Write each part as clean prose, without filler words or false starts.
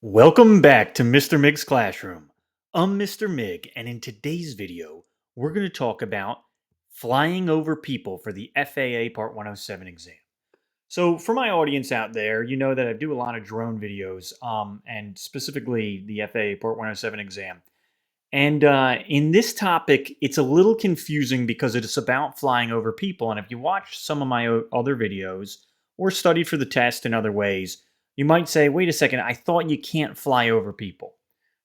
Welcome back to Mr. Mig's Classroom. I'm Mr. Mig, and in today's video, we're going to talk about flying over people for the FAA Part 107 exam. So, for my audience out there, you know that I do a lot of drone videos, and specifically the FAA Part 107 exam. And in this topic, it's a little confusing because it's about flying over people. And if you watch some of my other videos or studied for the test in other ways, you might say, wait a second, I thought you can't fly over people.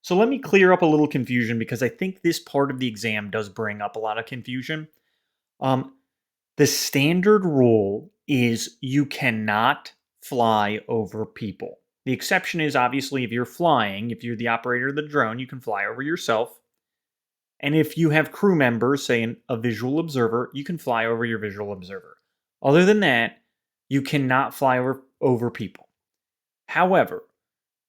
So let me clear up a little confusion because I think this part of the exam does bring up a lot of confusion. Um, the standard rule is you cannot fly over people. The exception is obviously if you're flying, if you're the operator of the drone, you can fly over yourself. And if you have crew members, say a visual observer, you can fly over your visual observer. Other than that, you cannot fly over people. However,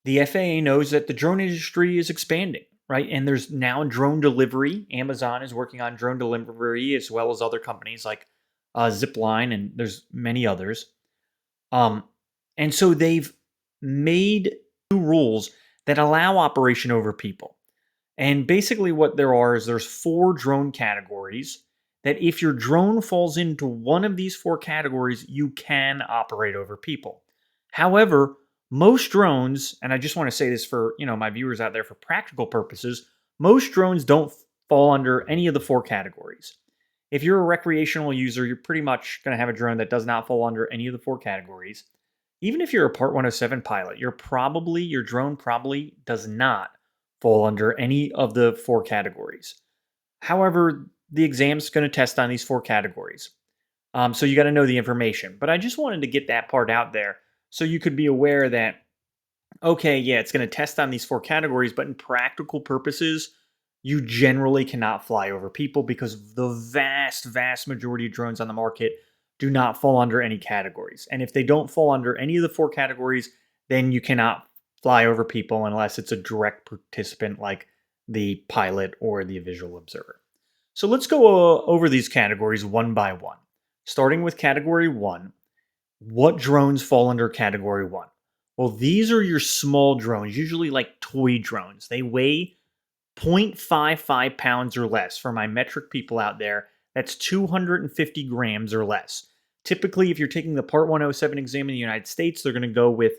the FAA knows that the drone industry is expanding, right? And there's now drone delivery. Amazon is working on drone delivery as well as other companies like Zipline, and there's many others. Um, and so they've made new rules that allow operation over people. And basically, what there are is there's four drone categories that if your drone falls into one of these four categories, you can operate over people. However, most drones, and I just want to say this for my viewers out there for practical purposes, most drones don't fall under any of the four categories. If you're a recreational user, you're pretty much going to have a drone that does not fall under any of the four categories. Even if you're a Part 107 pilot, your drone probably does not fall under any of the four categories. However, the exam's going to test on these four categories. So you got to know the information. But I just wanted to get that part out there so you could be aware that, okay, yeah, it's going to test on these four categories, but in practical purposes, you generally cannot fly over people because the vast, vast majority of drones on the market do not fall under any categories. And if they don't fall under any of the four categories, then you cannot fly over people unless it's a direct participant like the pilot or the visual observer. So let's go over these categories one by one. Starting with category one, what drones fall under category one? Well, these are your small drones, usually like toy drones. They weigh 0.55 pounds or less. For my metric people out there, that's 250 grams or less. Typically, if you're taking the Part 107 exam in the United States, they're going to go with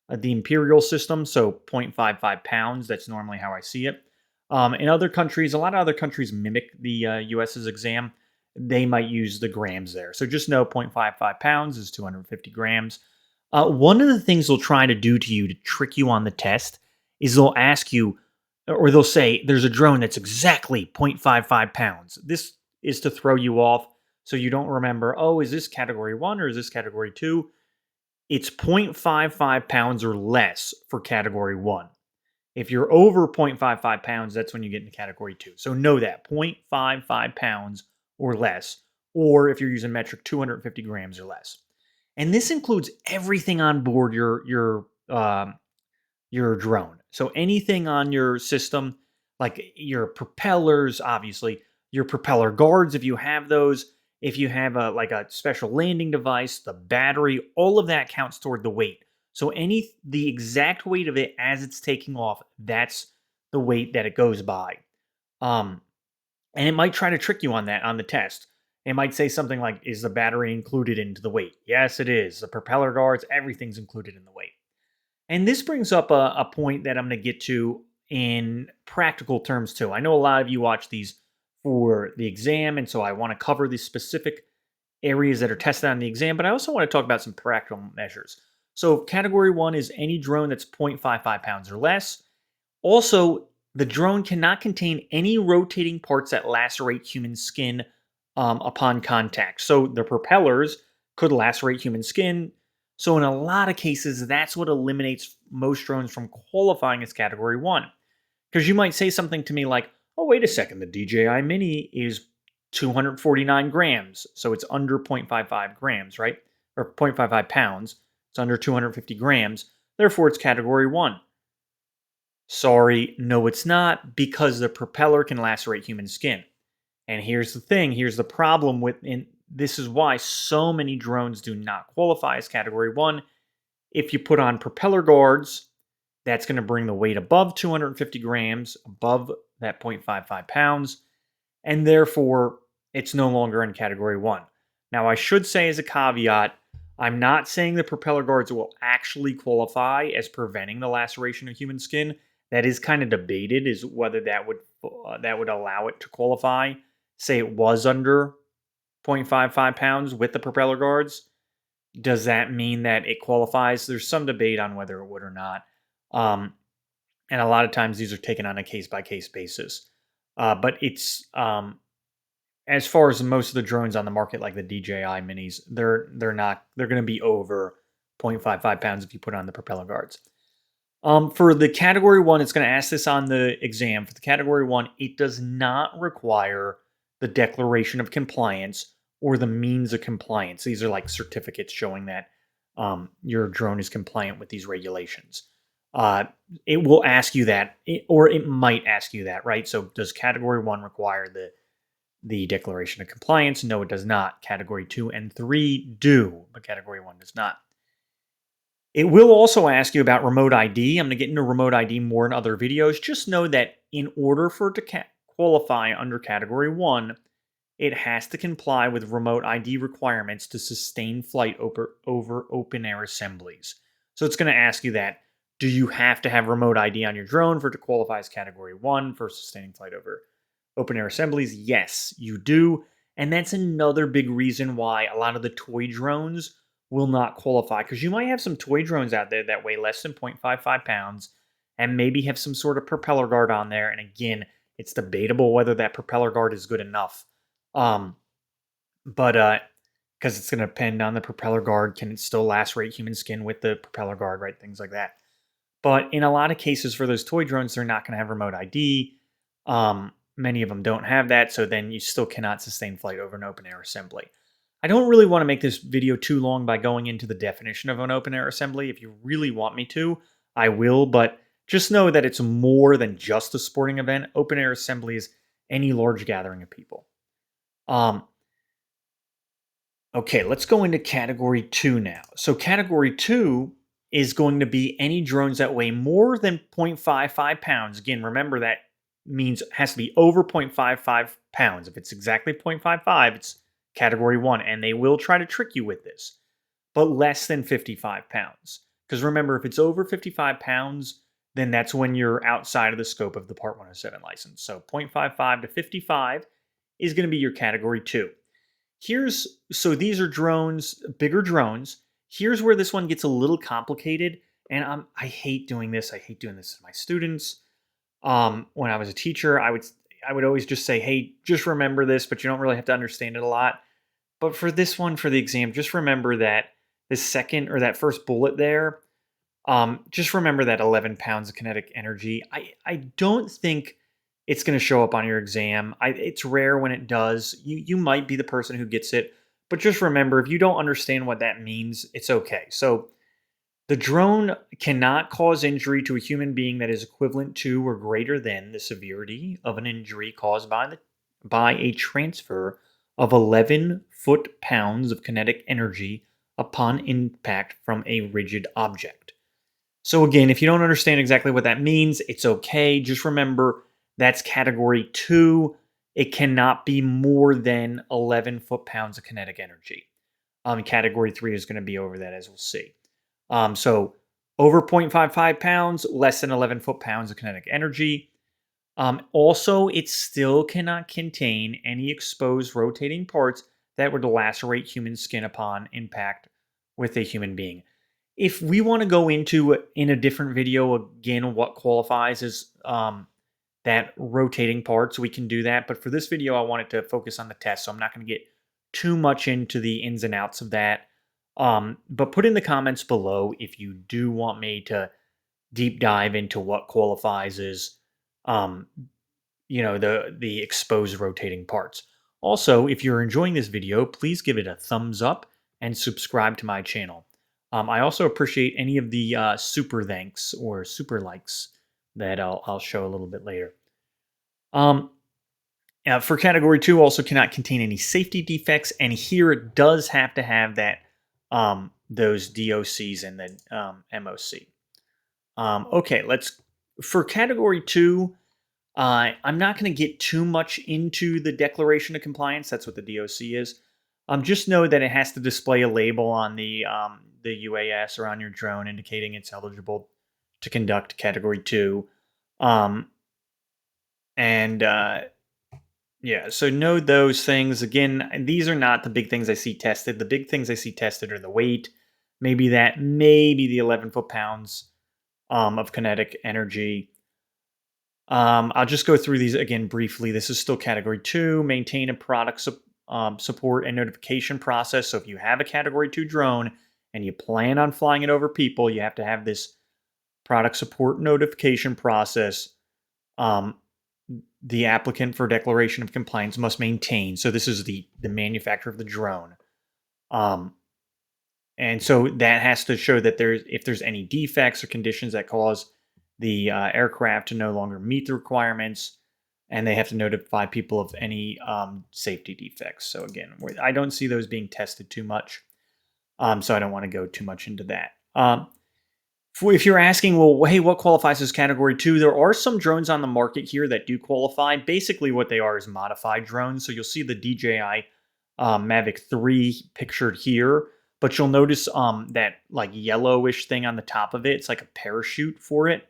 the imperial system, so 0.55 pounds. That's normally how I see it. In other countries, a lot of other countries mimic the US's exam. They might use the grams there. So just know 0.55 pounds is 250 grams. One of the things they'll try to do to you to trick you on the test is they'll ask you, or they'll say, there's a drone that's exactly 0.55 pounds. This is to throw you off so you don't remember, oh, is this category one or is this category two? It's 0.55 pounds or less for category one. If you're over 0.55 pounds, that's when you get into category two. So know that 0.55 pounds or less, or if you're using metric, 250 grams or less. And this includes everything on board your drone. So anything on your system, like your propellers, obviously, your propeller guards, if you have those, if you have a special landing device, the battery, all of that counts toward the weight. So the exact weight of it as it's taking off, that's the weight that it goes by. Um, and it might try to trick you on that on the test. It might say something like, is the battery included into the weight? Yes, it is. The propeller guards, everything's included in the weight. And this brings up a point that I'm going to get to in practical terms too. I know a lot of you watch these for the exam, and so I want to cover the specific areas that are tested on the exam, but I also want to talk about some practical measures. So, category one is any drone that's 0.55 pounds or less. Also, the drone cannot contain any rotating parts that lacerate human skin upon contact. So, the propellers could lacerate human skin. So, in a lot of cases, that's what eliminates most drones from qualifying as category one. Because you might say something to me like, oh, wait a second, the DJI Mini is 249 grams. So it's under 0.55 grams, right? Or 0.55 pounds. It's under 250 grams. Therefore, it's category one. Sorry, no, it's not, because the propeller can lacerate human skin. And here's the thing, here's the problem and this is why so many drones do not qualify as category one. If you put on propeller guards, That's going to bring the weight above 250 grams, above that 0.55 pounds, and therefore it's no longer in category 1. Now, I should say as a caveat, I'm not saying the propeller guards will actually qualify as preventing the laceration of human skin. That is kind of debated, is whether that would allow it to qualify. Say it was under 0.55 pounds with the propeller guards. Does that mean that it qualifies? There's some debate on whether it would or not. Um, and a lot of times these are taken on a case by case basis. But it's as far as most of the drones on the market, like the DJI minis, they're going to be over 0.55 pounds if you put on the propeller guards. For the category 1, it's going to ask this on the exam. For the category 1, it does not require the declaration of compliance or the means of compliance. These are like certificates showing that your drone is compliant with these regulations. Uh, it will ask you that, or it might ask you that, right? So, does category 1 require the declaration of compliance? No, it does not. Category 2 and 3 do, but category 1 does not. It will also ask you about remote ID. I'm going to get into remote ID more in other videos. Just know that in order for it to qualify under category 1, it has to comply with remote ID requirements to sustain flight over open air assemblies. So it's going to ask you that. Do you have to have remote ID on your drone for it to qualify as category 1 for sustaining flight over open air assemblies? Yes, you do. And that's another big reason why a lot of the toy drones will not qualify, because you might have some toy drones out there that weigh less than 0.55 pounds and maybe have some sort of propeller guard on there. And again, it's debatable whether that propeller guard is good enough. But because it's going to depend on the propeller guard. Can it still lacerate human skin with the propeller guard, right? Things like that. But in a lot of cases for those toy drones, they're not going to have remote ID. Many of them don't have that, so then you still cannot sustain flight over an open air assembly. I don't really want to make this video too long by going into the definition of an open air assembly. If you really want me to, I will, but just know that it's more than just a sporting event. Open air assembly is any large gathering of people. Okay, let's go into category 2 now. So category 2 is going to be any drones that weigh more than 0.55 pounds. Again, remember that means it has to be over 0.55 pounds. If it's exactly 0.55, it's category 1, and they will try to trick you with this, but less than 55 pounds. Because remember, if it's over 55 pounds, then that's when you're outside of the scope of the Part 107 license. So 0.55 to 55 is going to be your category 2. So these are drones, bigger drones. Here's where this one gets a little complicated, and I hate doing this. I hate doing this to my students. When I was a teacher, I would always just say, "Hey, just remember this," but you don't really have to understand it a lot. But for this one, for the exam, just remember that the second or that first bullet there. Just remember that 11 pounds of kinetic energy. I don't think it's going to show up on your exam. It's rare when it does. You might be the person who gets it, but just remember, if you don't understand what that means, it's okay. So the drone cannot cause injury to a human being that is equivalent to or greater than the severity of an injury caused by a transfer of 11 foot-pounds of kinetic energy upon impact from a rigid object. So again, if you don't understand exactly what that means, it's okay. Just remember that's category 2. It cannot be more than 11 foot-pounds of kinetic energy. Category 3 is going to be over that, as we'll see. So over 0.55 pounds, less than 11 foot-pounds of kinetic energy. Also, it still cannot contain any exposed rotating parts that would lacerate human skin upon impact with a human being. If we want to go into in a different video again what qualifies as that rotating parts, we can do that. But for this video, I wanted to focus on the test, so I'm not going to get too much into the ins and outs of that. But put in the comments below if you do want me to deep dive into what qualifies as the exposed rotating parts. Also, if you're enjoying this video, please give it a thumbs up and subscribe to my channel. I also appreciate any of the super thanks or super likes that I'll show a little bit later. For category 2, also cannot contain any safety defects, and here it does have to have that those DOCs and the MOC. Okay, for category two. I'm not going to get too much into the declaration of compliance. That's what the DOC is. Just know that it has to display a label on the UAS or on your drone indicating it's eligible to conduct Category Two. Um, and Yeah, so know those things. Again, these are not the big things I see tested. The big things I see tested are the weight, maybe the 11 foot-pounds of kinetic energy. I'll just go through these again briefly. This is still category two. Maintain a product support and notification process. So if you have a category two drone and you plan on flying it over people, you have to have this product support notification process. Um, the applicant for declaration of compliance must maintain. So this is the manufacturer of the drone. Um, and so that has to show that if there's any defects or conditions that cause the aircraft to no longer meet the requirements, and they have to notify people of any safety defects. So again, I don't see those being tested too much, so I don't want to go too much into that. If you're asking, well, hey, what qualifies as category two? There are some drones on the market here that do qualify. Basically, what they are is modified drones. So you'll see the DJI Mavic 3 pictured here, but you'll notice that like yellowish thing on the top of it. It's like a parachute for it.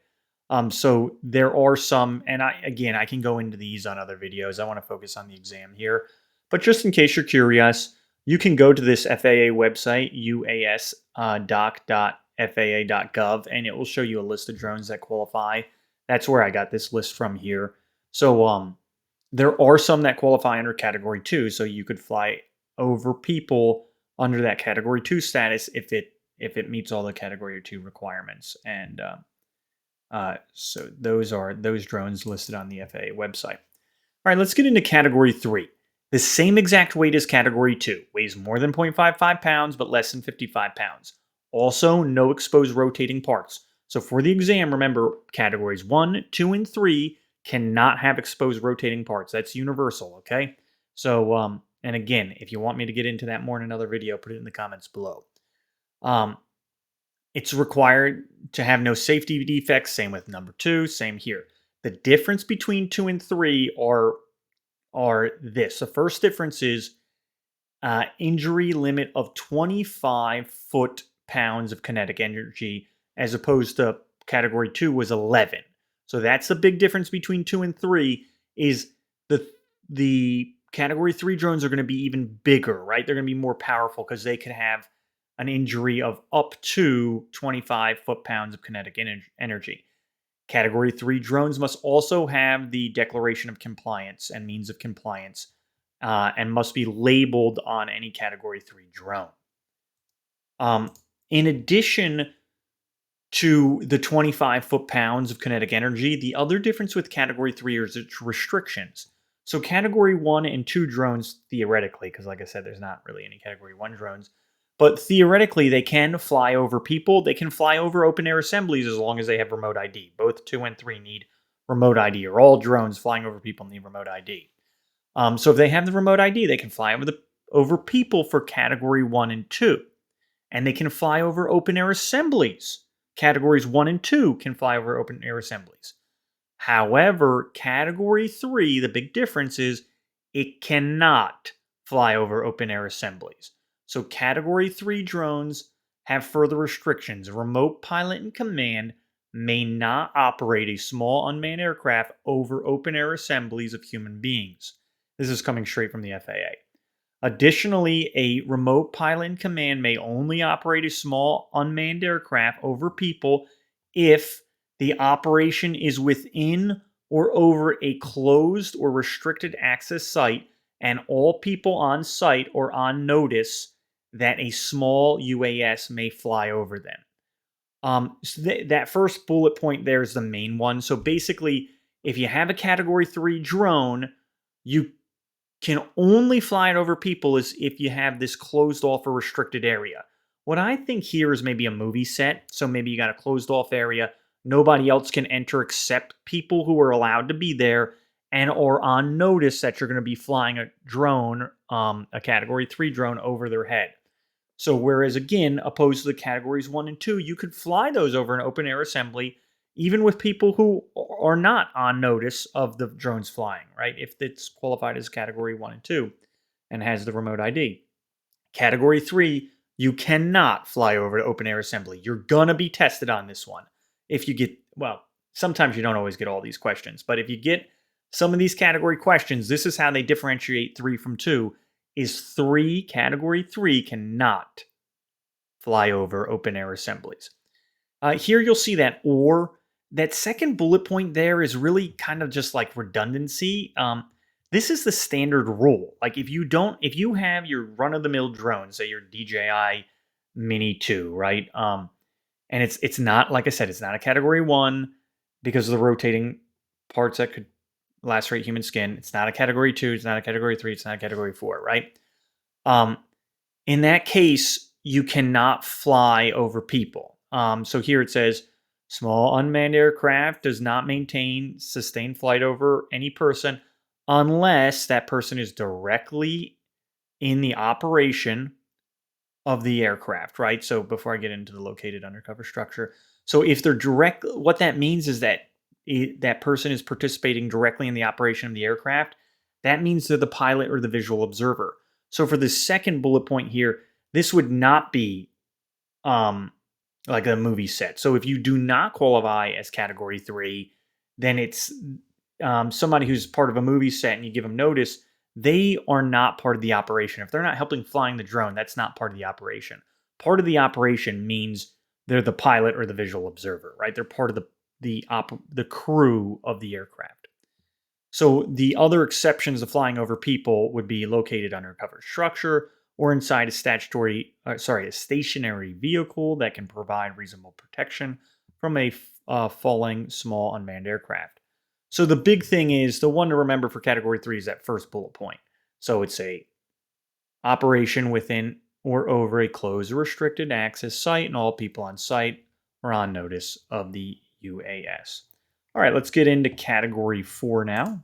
So there are some, and I can go into these on other videos. I want to focus on the exam here, but just in case you're curious, you can go to this FAA website, uasdoc.faa.gov, and it will show you a list of drones that qualify. That's where I got this list from here. So there are some that qualify under Category 2, so you could fly over people under that Category 2 status if it meets all the Category 2 requirements. And so those are those drones listed on the FAA website. All right, let's get into Category 3. The same exact weight as Category 2. Weighs more than 0.55 pounds, but less than 55 pounds. Also, no exposed rotating parts. So for the exam, remember, Categories 1, 2, and 3 cannot have exposed rotating parts. That's universal, okay? So, and again, if you want me to get into that more in another video, put it in the comments below. It's required to have no safety defects. Same with number 2. Same here. The difference between 2 and 3 are this. The first difference is injury limit of 25 foot-pounds of kinetic energy, as opposed to category 2 was 11. So that's the big difference between 2 and 3. Is the category 3 drones are going to be even bigger, right? They're going to be more powerful because they could have an injury of up to 25 foot-pounds of kinetic energy. Category 3 drones must also have the declaration of compliance and means of compliance, and must be labeled on any Category 3 drone. In addition to the 25 foot-pounds of kinetic energy, the other difference with Category 3 is its restrictions. So Category 1 and 2 drones, theoretically, because like I said, there's not really any Category 1 drones, but theoretically, they can fly over people. They can fly over open-air assemblies as long as they have remote ID. Both 2 and 3 need remote ID, or all drones flying over people need remote ID. So if they have the remote ID, they can fly over people for Category 1 and 2. And they can fly over open-air assemblies. Categories 1 and 2 can fly over open-air assemblies. However, Category 3, the big difference is it cannot fly over open-air assemblies. So Category 3 drones have further restrictions. Remote pilot and command may not operate a small unmanned aircraft over open-air assemblies of human beings. This is coming straight from the FAA. Additionally, a remote pilot and command may only operate a small unmanned aircraft over people if the operation is within or over a closed or restricted access site and all people on site are on notice that a small UAS may fly over them. So that first bullet point there is the main one. So basically, if you have a Category 3 drone, you can only fly it over people is if you have this closed off or restricted area. What I think here is maybe a movie set. So maybe you got a closed off area. Nobody else can enter except people who are allowed to be there and or on notice that you're going to be flying a drone, a Category 3 drone over their head. So whereas again, opposed to the categories 1 and 2, you could fly those over an open air assembly even with people who are not on notice of the drones flying, right? If it's qualified as category 1 and 2 and has the remote ID. Category 3, you cannot fly over to open air assembly. You're going to be tested on this one. If you get, well, sometimes you don't always get all these questions, but if you get some of these category questions, this is how they differentiate 3 from 2 is 3, category 3 cannot fly over open air assemblies. Here you'll see that or. That second bullet point there is really kind of just like redundancy. This is the standard rule. Like if you have your run of the mill drone, say your DJI Mini 2, right? And it's not, like I said, it's not a category 1 because of the rotating parts that could lacerate human skin. It's not a category 2, it's not a category 3, it's not a category 4, right? Um, in that case, you cannot fly over people. So here it says small unmanned aircraft does not maintain sustained flight over any person unless that person is directly in the operation of the aircraft, right? So before I get into the located undercover structure, so if they're direct, what that means is that that person is participating directly in the operation of the aircraft. That means they're the pilot or the visual observer. So for the second bullet point here, this would not be um, like a movie set. So if you do not qualify as category 3, then it's somebody who's part of a movie set and you give them notice, they are not part of the operation. If they're not helping flying the drone, that's not part of the operation. Part of the operation means they're the pilot or the visual observer, right? They're part of the crew of the aircraft. So the other exceptions to flying over people would be located under a covered structure or inside a stationary vehicle that can provide reasonable protection from a falling small unmanned aircraft. So the big thing is the one to remember for category 3 is that first bullet point. So it's a operation within or over a closed or restricted access site, and all people on site are on notice of the UAS. All right, let's get into category 4 now.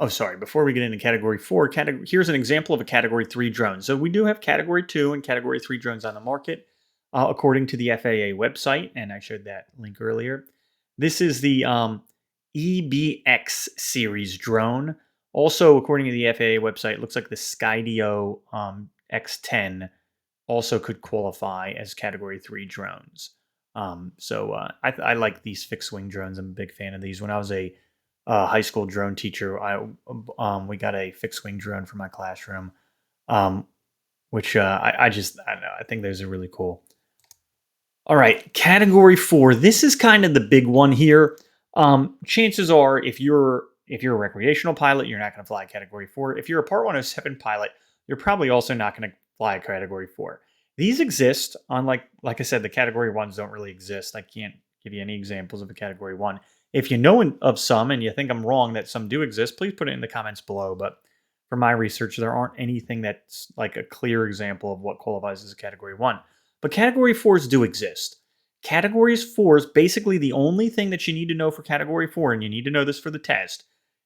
Sorry. Before we get into category 4, here's an example of a category 3 drone. So we do have category 2 and category 3 drones on the market, according to the FAA website, and I showed that link earlier. This is the EBX series drone. Also, according to the FAA website, it looks like the Skydio X10 also could qualify as category 3 drones. I like these fixed wing drones. I'm a big fan of these. When I was a high school drone teacher, we got a fixed wing drone for my classroom, um, which I don't know. I think those are really cool. All right, category 4. This is kind of the big one here. Chances are, if you're a recreational pilot, you're not going to fly category 4. If you're a Part 107 pilot, you're probably also not going to fly a category 4. These exist. Unlike, like I said, the category 1s don't really exist. I can't give you any examples of a category 1. If you know of some and you think I'm wrong that some do exist, please put it in the comments below. But from my research, there aren't anything that's like a clear example of what qualifies as a category 1. But category 4s do exist. Categories 4 is basically the only thing that you need to know for category 4, and you need to know this for the test,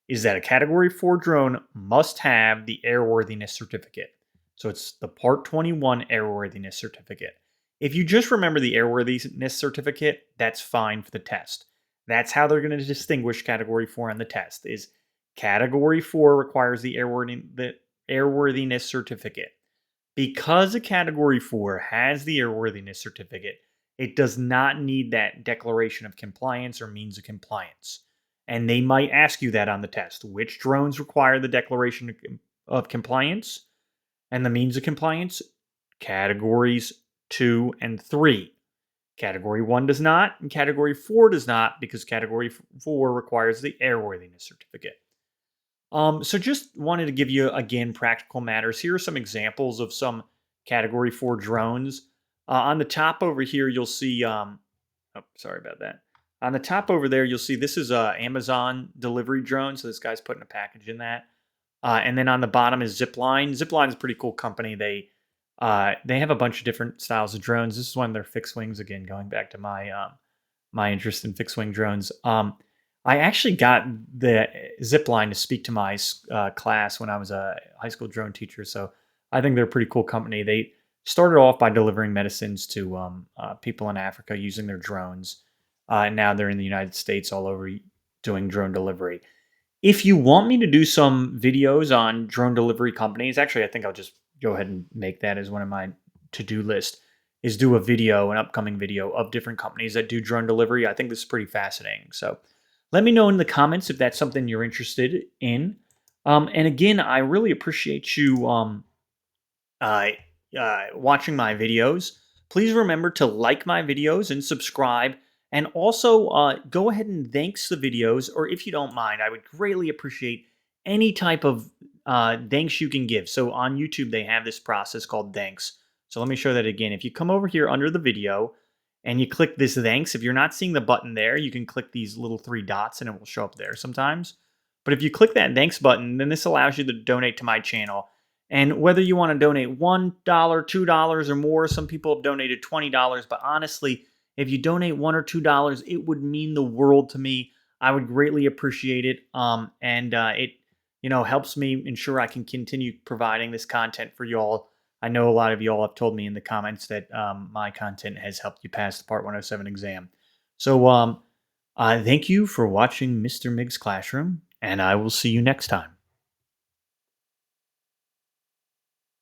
is that a category 4 drone must have the airworthiness certificate. So it's the Part 21 airworthiness certificate. If you just remember the airworthiness certificate, that's fine for the test. That's how they're going to distinguish category 4 on the test is category 4 requires the airworthiness certificate. Because a category 4 has the airworthiness certificate, it does not need that declaration of compliance or means of compliance. And they might ask you that on the test. Which drones require the declaration of compliance and the means of compliance? Categories 2 and 3. Category 1 does not, and Category 4 does not, because Category 4 requires the airworthiness certificate. So just wanted to give you, again, practical matters. Here are some examples of some Category 4 drones. On the top over here, you'll see, sorry about that. On the top over there, you'll see this is a Amazon delivery drone. So this guy's putting a package in that. And then on the bottom is Zipline. Zipline is a pretty cool company. They have a bunch of different styles of drones. This is one of their fixed wings. Again, going back to my interest in fixed wing drones. I actually got the Zipline to speak to my class when I was a high school drone teacher. So I think they're a pretty cool company. They started off by delivering medicines to people in Africa using their drones. And now they're in the United States all over doing drone delivery. If you want me to do some videos on drone delivery companies, actually, I think I'll just go ahead and make that as one of my to-do list, is do a video, an upcoming video of different companies that do drone delivery. I think this is pretty fascinating. So let me know in the comments if that's something you're interested in. And again, I really appreciate you uh, watching my videos. Please remember to like my videos and subscribe. And also go ahead and thanks the videos, or if you don't mind, I would greatly appreciate any type of thanks you can give. So on YouTube, they have this process called thanks. So let me show that again. If you come over here under the video and you click this thanks, if you're not seeing the button there, you can click these little three dots and it will show up there sometimes. But if you click that thanks button, then this allows you to donate to my channel. And whether you want to donate $1, $2, or more, some people have donated $20. But honestly, if you donate $1 or $2, it would mean the world to me. I would greatly appreciate it. And it, helps me ensure I can continue providing this content for y'all. I know a lot of y'all have told me in the comments that my content has helped you pass the Part 107 exam. So thank you for watching Mr. Mig's Classroom, and I will see you next time.